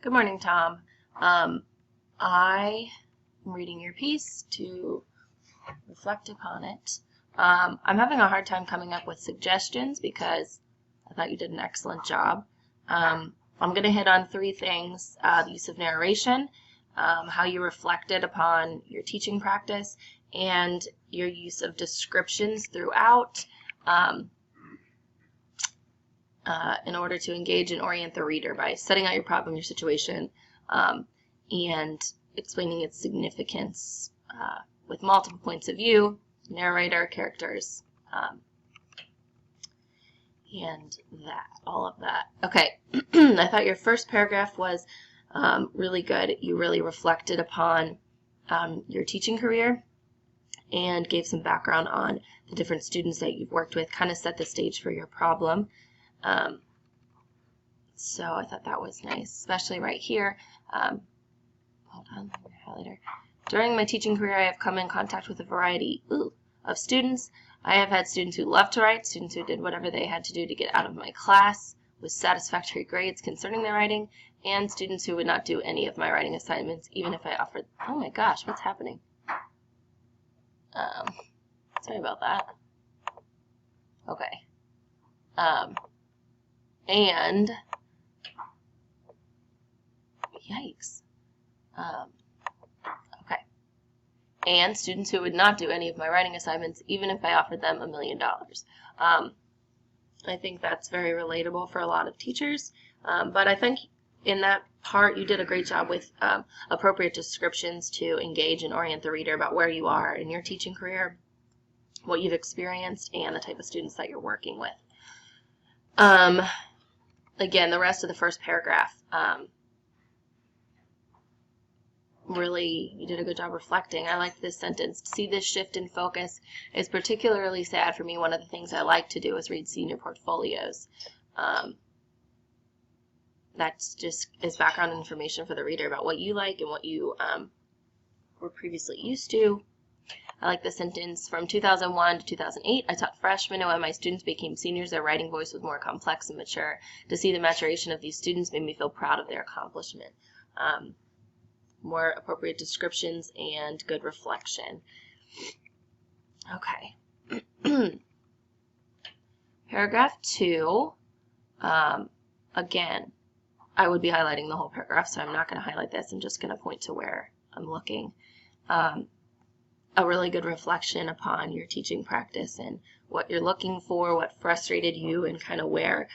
Good morning, Tom. I am reading your piece to reflect upon it. I'm having a hard time coming up with suggestions because I thought you did an excellent job. I'm going to hit on three things: the use of narration, how you reflected upon your teaching practice, and your use of descriptions throughout in order to engage and orient the reader by setting out your problem, your situation, and explaining its significance with multiple points of view, narrator, characters, and all of that. Okay, I thought your first paragraph was really good. You really reflected upon your teaching career and gave some background on the different students that you've worked with, kind of set the stage for your problem. So I thought that was nice, especially right here. Hold on, highlighter. During my teaching career, I have come in contact with a variety of students. I have had students who loved to write, students who did whatever they had to do to get out of my class with satisfactory grades concerning their writing, and students who would not do any of my writing assignments, even if I offered. Oh my gosh, what's happening? Sorry about that. Okay. And yikes. Okay. And students who would not do any of my writing assignments, even if I offered them $1 million. I think that's very relatable for a lot of teachers. But I think in that part you did a great job with appropriate descriptions to engage and orient the reader about where you are in your teaching career, what you've experienced, and the type of students that you're working with. Again, the rest of the first paragraph, really, you did a good job reflecting. I liked this sentence. To see this shift in focus is particularly sad for me. One of the things I like to do is read senior portfolios. That's just is background information for the reader about what you like and what you were previously used to. I like the sentence, from 2001 to 2008, I taught freshmen, and when my students became seniors, their writing voice was more complex and mature. To see the maturation of these students made me feel proud of their accomplishment. More appropriate descriptions and good reflection. Okay. Paragraph 2, again, I would be highlighting the whole paragraph, so I'm not going to highlight this. I'm just going to point to where I'm looking. A really good reflection upon your teaching practice and what you're looking for, what frustrated you, and kind of where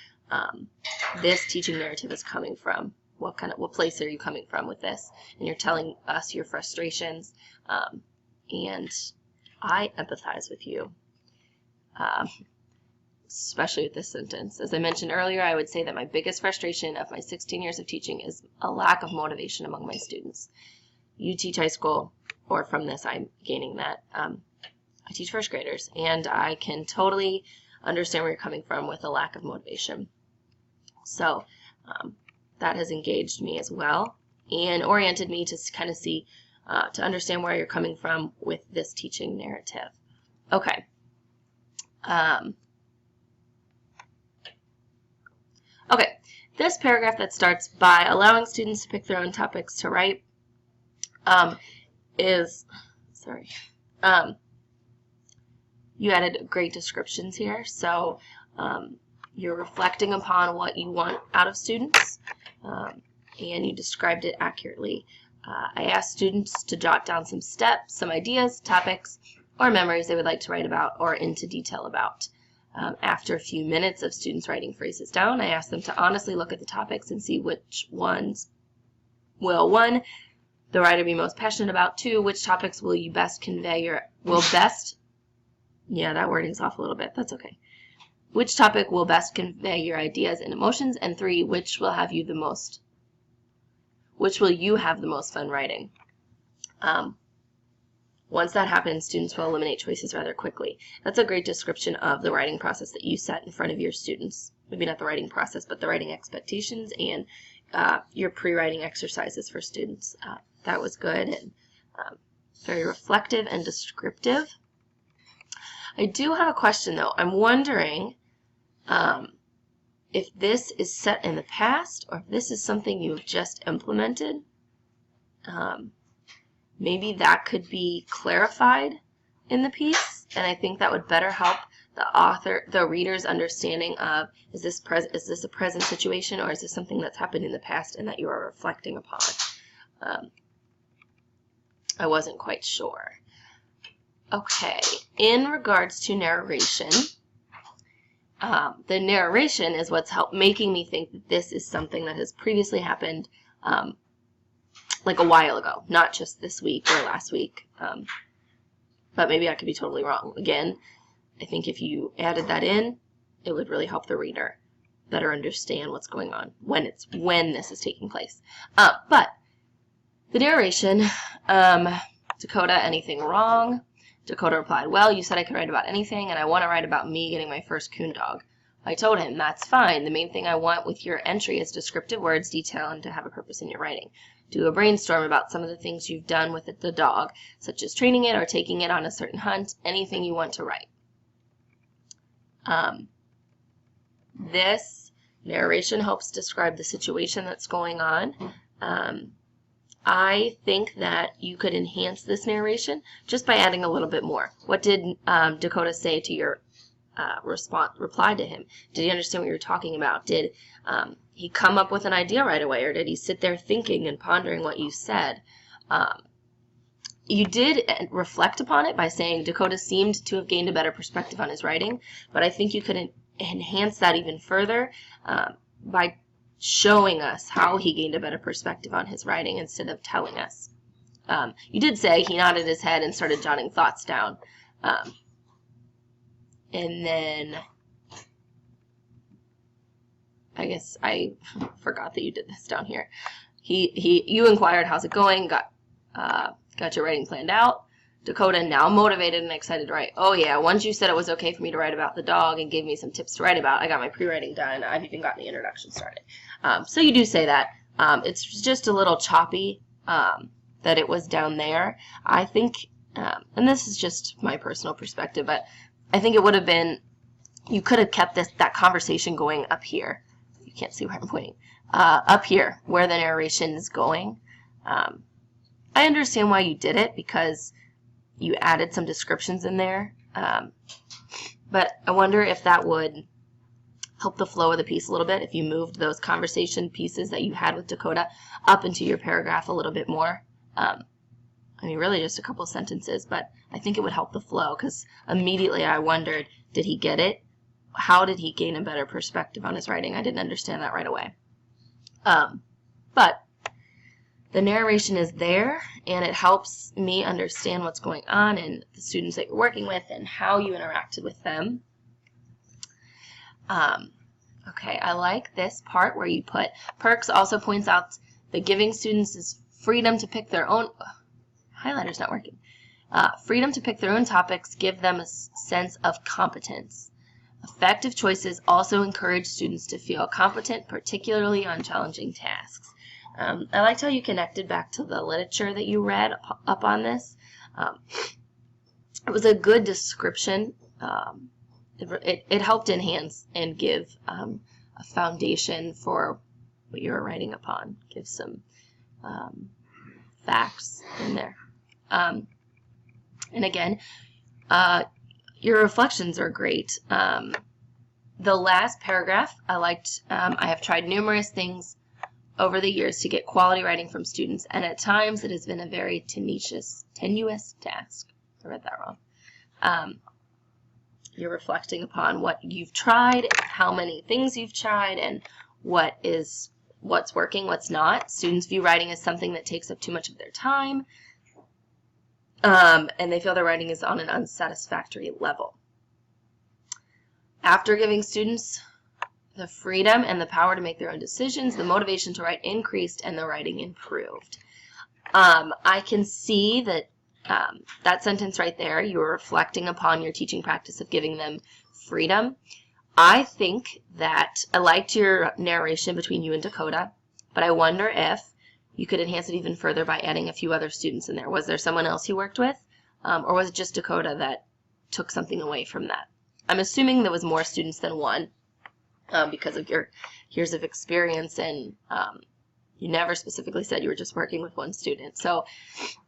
this teaching narrative is coming from. What place are you coming from with this? And you're telling us your frustrations, and I empathize with you, especially with this sentence. As I mentioned earlier, I would say that my biggest frustration of my 16 years of teaching is a lack of motivation among my students. You teach high school, or from this I'm gaining that. I teach first graders, and I can totally understand where you're coming from with a lack of motivation. So that has engaged me as well and oriented me to kind of see, to understand where you're coming from with this teaching narrative. Okay. Okay, this paragraph that starts by allowing students to pick their own topics to write you added great descriptions here. So you're reflecting upon what you want out of students, and you described it accurately. I asked students to jot down some steps, some ideas, topics, or memories they would like to write about or into detail about. After a few minutes of students writing phrases down, I asked them to honestly look at the topics and see which ones will, 1, the writer be most passionate about, 2, which topics will you best convey your, yeah, that wording's off a little bit, that's okay. Which topic will best convey your ideas and emotions, and 3, which will you have the most fun writing? Once that happens, students will eliminate choices rather quickly. That's a great description of the writing process that you set in front of your students. Maybe not the writing process, but the writing expectations and your pre-writing exercises for students. That was good and very reflective and descriptive. I do have a question, though. I'm wondering if this is set in the past or if this is something you've just implemented, maybe that could be clarified in the piece, and I think that would better help the reader's understanding of, is this a present situation, or is this something that's happened in the past and that you are reflecting upon? I wasn't quite sure. Okay, in regards to narration, the narration is what's making me think that this is something that has previously happened like a while ago, not just this week or last week, but maybe I could be totally wrong. Again, I think if you added that in, it would really help the reader better understand what's going on when this is taking place. But the narration, Dakota, anything wrong? Dakota replied, well, you said I could write about anything, and I want to write about me getting my first coon dog. I told him, that's fine. The main thing I want with your entry is descriptive words, detail, and to have a purpose in your writing. Do a brainstorm about some of the things you've done with the dog, such as training it or taking it on a certain hunt, anything you want to write. This narration helps describe the situation that's going on. I think that you could enhance this narration just by adding a little bit more. What did Dakota say to your reply to him? Did he understand what you were talking about? Did he come up with an idea right away, or did he sit there thinking and pondering what you said? You did reflect upon it by saying Dakota seemed to have gained a better perspective on his writing, but I think you could enhance that even further by showing us how he gained a better perspective on his writing instead of telling us. You did say he nodded his head and started jotting thoughts down. And then I guess I forgot that you did this down here. You inquired, how's it going? Got your writing planned out. Dakota, now motivated and excited to write. Oh yeah, once you said it was okay for me to write about the dog and gave me some tips to write about, I got my pre-writing done. I've even gotten the introduction started. So you do say that. It's just a little choppy that it was down there. I think, and this is just my personal perspective, but I think it would have been, you could have kept that conversation going up here. You can't see where I'm pointing. Up here, where the narration is going. I understand why you did it, because you added some descriptions in there, but I wonder if that would help the flow of the piece a little bit if you moved those conversation pieces that you had with Dakota up into your paragraph a little bit more. I mean, really just a couple sentences, but I think it would help the flow, because immediately I wondered, did he get it? How did he gain a better perspective on his writing? I didn't understand that right away. But the narration is there, and it helps me understand what's going on and the students that you're working with and how you interacted with them. Okay, I like this part where you put, Perks also points out that giving students is freedom to pick their own, highlighter's not working, freedom to pick their own topics, give them a sense of competence. Effective choices also encourage students to feel competent, particularly on challenging tasks. I liked how you connected back to the literature that you read up on this. It was a good description. It helped enhance and give a foundation for what you were writing upon. Give some facts in there. And again, your reflections are great. The last paragraph I liked. I have tried numerous things over the years to get quality writing from students, and at times it has been a very tenuous task. I read that wrong. You're reflecting upon what you've tried, how many things you've tried, and what's working, what's not. Students view writing as something that takes up too much of their time, and they feel their writing is on an unsatisfactory level. After giving students the freedom and the power to make their own decisions, the motivation to write increased and the writing improved. I can see that that sentence right there, you were reflecting upon your teaching practice of giving them freedom. I think that I liked your narration between you and Dakota, but I wonder if you could enhance it even further by adding a few other students in there. Was there someone else you worked with, or was it just Dakota that took something away from that? I'm assuming there was more students than one. because of your years of experience, and you never specifically said you were just working with one student. So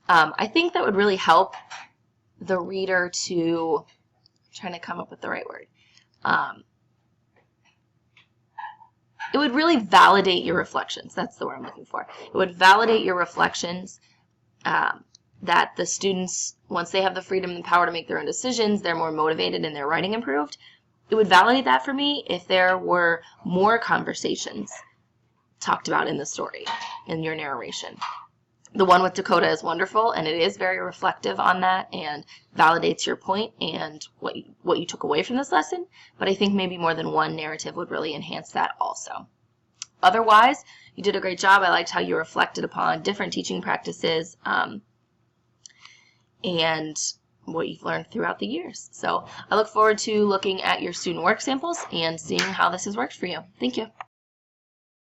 I think that would really help the reader to, I'm trying to come up with the right word, it would really validate your reflections. That's the word I'm looking for. It would validate your reflections, that the students, once they have the freedom and power to make their own decisions, they're more motivated and their writing improved. It would validate that for me if there were more conversations talked about in the story, in your narration. The one with Dakota is wonderful, and it is very reflective on that and validates your point and what you took away from this lesson, but I think maybe more than one narrative would really enhance that also. Otherwise, you did a great job. I liked how you reflected upon different teaching practices and what you've learned throughout the years. So I look forward to looking at your student work samples and seeing how this has worked for you. Thank you.